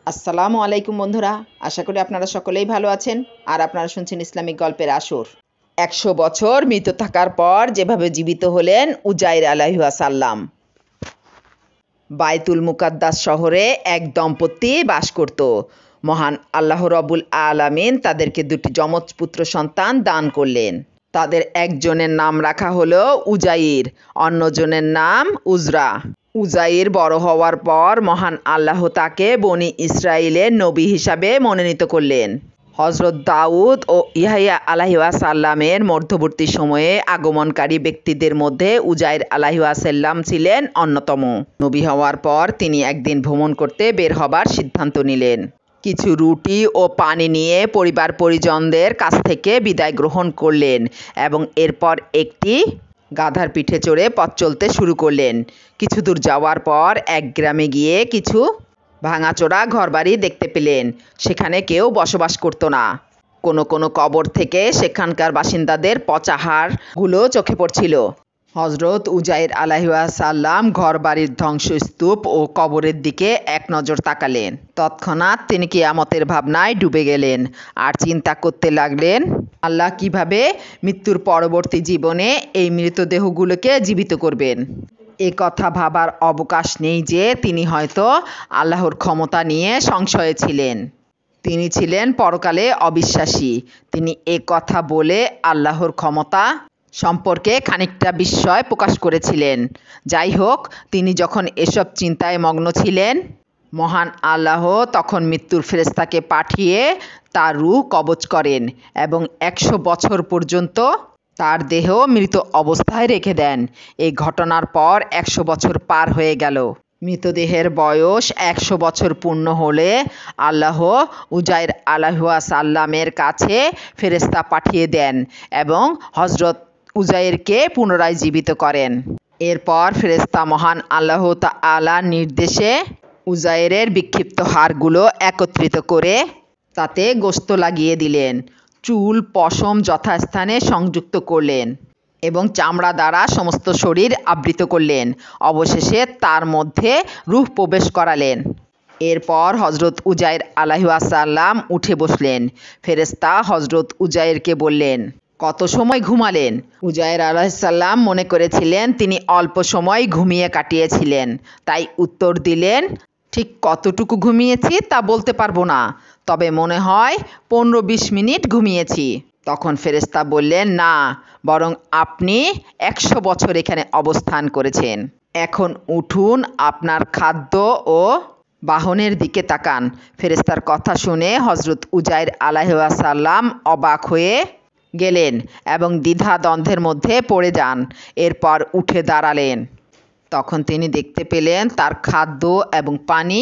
আসসালামু আলাইকুম বন্ধুরা, আশা করি আপনারা সকলেই ভালো আছেন। আর আপনারা শুনছেন ইসলামিক গল্পের আসর। 100 বছর মৃত থাকার পর যেভাবে জীবিত হলেন উজাইর আলাইহিসসালাম। বাইতুল মুকাদ্দাস শহরে এক দম্পতি বাস করত। মহান আল্লাহ রব্বুল আলামিন তাদেরকে দুটি যমজ পুত্র সন্তান দান করলেন। তাদের একজনের নাম রাখা হলো উজাইর, অন্যজনের নাম উজরা। উজাইর বড় হওয়ার পর মহান আল্লাহ তাকে বনি ইসরাইলের নবী হিসাবে মনোনীত করলেন। হজরত দাউদ ও ইয়াহিয়া আলাইহিসসালামের মধ্যবর্তী সময়ে আগমনকারী ব্যক্তিদের মধ্যে উজাইর আলাইহিসসালাম ছিলেন অন্যতম। নবী হওয়ার পর তিনি একদিন ভ্রমণ করতে বের হবার সিদ্ধান্ত নিলেন। কিছু রুটি ও পানি নিয়ে পরিবার পরিজনদের কাছ থেকে বিদায় গ্রহণ করলেন এবং এরপর একটি গাধার পিঠে চড়ে পথ চলতে শুরু করলেন। কিছু দূর যাওয়ার পর এক গ্রামে গিয়ে কিছু ভাঙাচোরা ঘরবাড়ি দেখতে পেলেন। সেখানে কেউ বসবাস করতো না। কোনো কোনো কবর থেকে সেখানকার বাসিন্দাদের পচা হাড়গুলো চোখে পড়ছিল। হজরত উজাইর আলাইহিসসালাম ঘরবাড়ির ধ্বংসস্তূপ ও কবরের দিকে এক নজর তাকালেন। তৎক্ষণাৎ তিনি কিয়ামতের ভাবনায় ডুবে গেলেন আর চিন্তা করতে লাগলেন, আল্লাহ কিভাবে মৃত্যুর পরবর্তী জীবনে এই মৃতদেহগুলোকে জীবিত করবেন। এ কথা ভাবার অবকাশ নেই যে তিনি হয়তো আল্লাহর ক্ষমতা নিয়ে সংশয়ে ছিলেন। তিনি ছিলেন পরকালে অবিশ্বাসী। তিনি এ কথা বলে আল্লাহর ক্ষমতা সম্পর্কে খানিকটা বিস্ময় প্রকাশ করেছিলেন। যাই হোক, তিনি যখন এসব চিন্তায় মগ্ন ছিলেন, মহান আল্লাহ তখন মৃত্যুর ফেরেশতাকে পাঠিয়ে তার রূহ কবজ করেন এবং 100 বছর পর্যন্ত তার দেহ মৃত অবস্থায় রেখে দেন। এই ঘটনার পর 100 বছর পার হয়ে গেল। মৃতদেহের বয়স 100 বছর পূর্ণ হলে আল্লাহ উজাইর আলাইহিসসালামের কাছে ফেরেশতা পাঠিয়ে দেন এবং হজরত উজাইরকে পুনরায় জীবিত করেন। এরপর ফেরেশতা মহান আল্লাহ তাআলার নির্দেশে উজাইরের বিক্ষিপ্ত হাড়গুলো একত্রিত করে তাতে গোশত লাগিয়ে দিলেন, চুল পশম যথাস্থানে সংযুক্ত করলেন এবং চামড়া দ্বারা সমস্ত শরীর আবৃত করলেন। অবশেষে তার মধ্যে রূহ প্রবেশ করালেন। এরপর হজরত উজাইর আলাইহিসসালাম উঠে বসলেন। ফেরেশতা হজরত উজাইরকে বললেন, কত সময় ঘুমালেন? উজাইর আলাইহিসসালাম মনে করেছিলেন তিনি অল্প সময় ঘুমিয়ে কাটিয়েছিলেন, তাই উত্তর দিলেন, ঠিক কতটুকু ঘুমিয়েছি তা বলতে পারবো না, তবে মনে হয় 15-20 মিনিট ঘুমিয়েছি। তখন ফেরেশতা বললেন, না, বরং আপনি 100 বছর এখানে অবস্থান করেছেন। এখন উঠুন, আপনার খাদ্য ও বাহনের দিকে তাকান। ফেরেশতার কথা শুনে হজরত উজাইর আলাইহিসসালাম অবাক হয়ে গেলেন এবং দ্বিধা দ্বন্দ্বের মধ্যে পড়ে যান। এরপর উঠে দাঁড়ালেন। তখন তিনি দেখতে পেলেন তার খাদ্য এবং পানি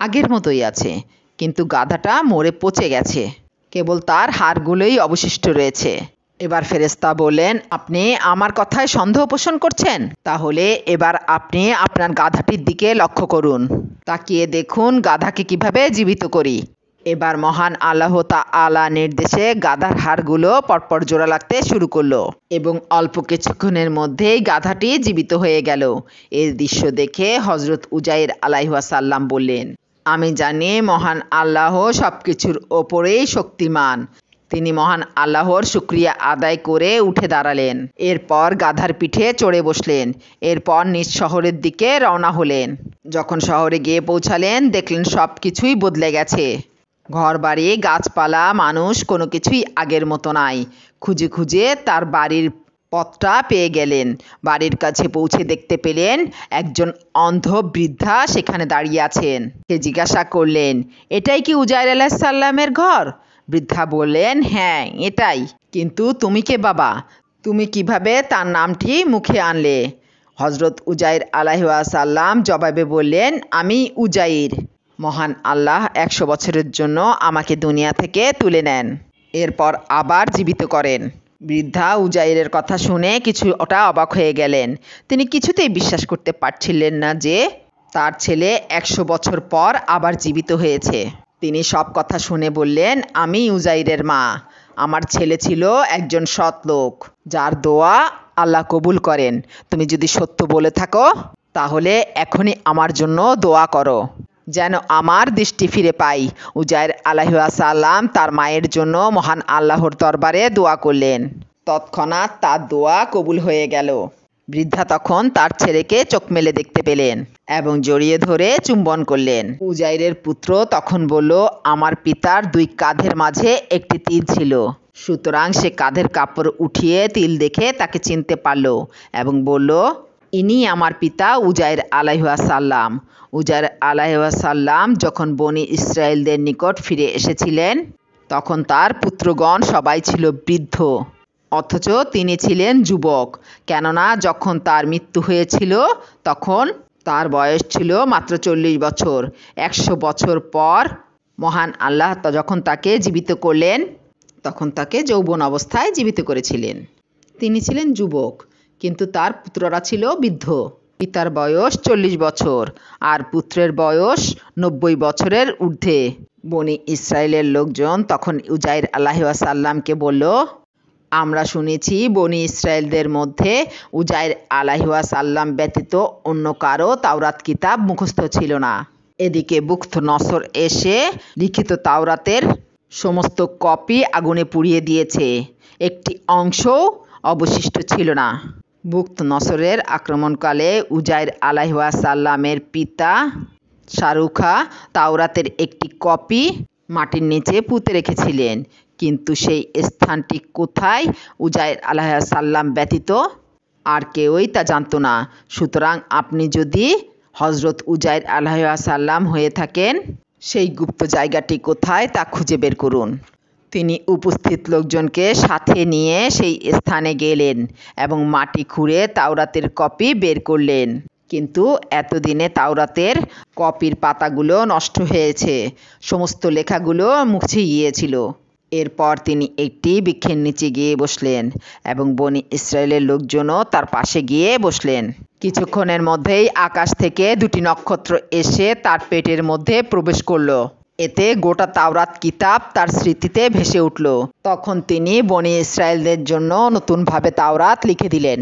আগের মতোই আছে, কিন্তু গাধাটা মরে পচে গেছে। কেবল তার হাড়গুলোই অবশিষ্ট রয়েছে। এবার ফেরেশতা বললেন, আপনি আমার কথায় সন্দেহ পোষণ করছেন? তাহলে এবার আপনি আপনার গাধাটির দিকে লক্ষ্য করুন। তাকিয়ে দেখুন গাধাকে কিভাবে জীবিত করি। এবার মহান আল্লাহ তাআলা নির্দেশে গাধার হাড়গুলো পরপর জোড়া লাগতে শুরু করলো এবং অল্প কিছুক্ষণের মধ্যেই গাধাটি জীবিত হয়ে গেল। এই দৃশ্য দেখে হজরত উজাইর আলাইহিসসালাম বললেন, আমি জানি মহান আল্লাহ সব কিছুর ওপরেই শক্তিমান। তিনি মহান আল্লাহর শুকরিয়া আদায় করে উঠে দাঁড়ালেন। এরপর গাধার পিঠে চড়ে বসলেন। এরপর নিজ শহরের দিকে রওনা হলেন। যখন শহরে গিয়ে পৌঁছালেন, দেখলেন সব কিছুই বদলে গেছে। ঘরবাড়ি, গাছপালা, মানুষ, কোনো কিছুই আগের মতো নাই। খুঁজে খুঁজে তার বাড়ির পথটা পেয়ে গেলেন। বাড়ির কাছে পৌঁছে দেখতে পেলেন একজন অন্ধ বৃদ্ধা সেখানে দাঁড়িয়ে আছেন। সে জিজ্ঞাসা করলেন, এটাই কি উজাইর আলাইহিসসালামের ঘর? বৃদ্ধা বললেন, হ্যাঁ, এটাই। কিন্তু তুমি কে বাবা? তুমি কিভাবে তার নামটি মুখে আনলে? হজরত উজাইর আলাইহিসসালাম জবাবে বললেন, আমি উজাইর। মহান আল্লাহ 100 বছরের জন্য আমাকে দুনিয়া থেকে তুলে নেন, এরপর আবার জীবিত করেন। বৃদ্ধা উজাইরের কথা শুনে কিছুটা অবাক হয়ে গেলেন। তিনি কিছুতেই বিশ্বাস করতে পারছিলেন না যে তার ছেলে 100 বছর পর আবার জীবিত হয়েছে। তিনি সব কথা শুনে বললেন, আমি উজাইরের মা। আমার ছেলে ছিল একজন সৎ লোক, যার দোয়া আল্লাহ কবুল করেন। তুমি যদি সত্য বলে থাকো তাহলে এখনই আমার জন্য দোয়া করো। যেন আমার দৃষ্টি ফিরে পাই। উজাইর আলাইহিসসালাম তার মায়ের জন্য মহান আল্লাহর দরবারে দোয়া করলেন। তৎক্ষণাৎ তার দোয়া কবুল হয়ে গেল। বৃদ্ধা তখন তার ছেলেকে চোখ মেলে দেখতে পেলেন এবং জড়িয়ে ধরে চুম্বন করলেন। উজাইরের পুত্র তখন বলল, আমার পিতার 2 কাঁধের মাঝে একটি তিল ছিল। সুতরাং সে কাঁধের কাপড় উঠিয়ে তিল দেখে তাকে চিনতে পারল এবং বলল, ইনি আমার পিতা উজাইর আলাইহিসসালাম। উজাইর আলাইহিসসালাম যখন বনি ইসরায়েলদের নিকট ফিরে এসেছিলেন, তখন তার পুত্রগণ সবাই ছিল বৃদ্ধ, অথচ তিনি ছিলেন যুবক। কেননা যখন তার মৃত্যু হয়েছিল তখন তার বয়স ছিল মাত্র 40 বছর। 100 বছর পর মহান আল্লাহ যখন তাকে জীবিত করলেন, তখন তাকে যৌবন অবস্থায় জীবিত করেছিলেন। তিনি ছিলেন যুবক, কিন্তু তার পুত্ররা ছিল বৃদ্ধ। পিতার বয়স 40 বছর আর পুত্রের বয়স 90 বছরের ঊর্ধ্বে। বনি ইসরায়েলের লোকজন তখন উজাইর আলাইহিসসালামকে বলল, আমরা শুনেছি বনি ইসরায়েলদের মধ্যে উজাইর আলাইহিসসালাম ব্যতীত অন্য কারো তাওরাত কিতাব মুখস্থ ছিল না। এদিকে বুখত নসর এসে লিখিত তাওরাতের সমস্ত কপি আগুনে পুড়িয়ে দিয়েছে, একটি অংশও অবশিষ্ট ছিল না। বুখত নসরের আক্রমণকালে উজাইর আলাইহিসসালামের পিতা শারুখা তাওরাতের একটি কপি মাটির নিচে পুঁতে রেখেছিলেন, কিন্তু সেই স্থানটি কোথায় উজাইর আলাইহিসসালাম ব্যতীত আর কেউই তা জানত না। সুতরাং আপনি যদি হজরত উজাইর আলাইহিসসালাম হয়ে থাকেন, সেই গুপ্ত জায়গাটি কোথায় তা খুঁজে বের করুন। তিনি উপস্থিত লোকজনকে সাথে নিয়ে সেই স্থানে গেলেন এবং মাটি খুঁড়ে তাওরাতের কপি বের করলেন। কিন্তু এতদিনে তাওরাতের কপির পাতাগুলো নষ্ট হয়েছে, সমস্ত লেখাগুলো মুছে গিয়েছিল। এরপর তিনি একটি বৃক্ষের নিচে গিয়ে বসলেন এবং বনি ইসরায়েলের লোকজনও তার পাশে গিয়ে বসলেন। কিছুক্ষণের মধ্যেই আকাশ থেকে 2টি নক্ষত্র এসে তার পেটের মধ্যে প্রবেশ করল। এতে গোটা তাওরাত কিতাব তার স্মৃতিতে ভেসে উঠল। তখন তিনি বনি ইসরায়েলদের জন্য নতুনভাবে তাওরাত লিখে দিলেন।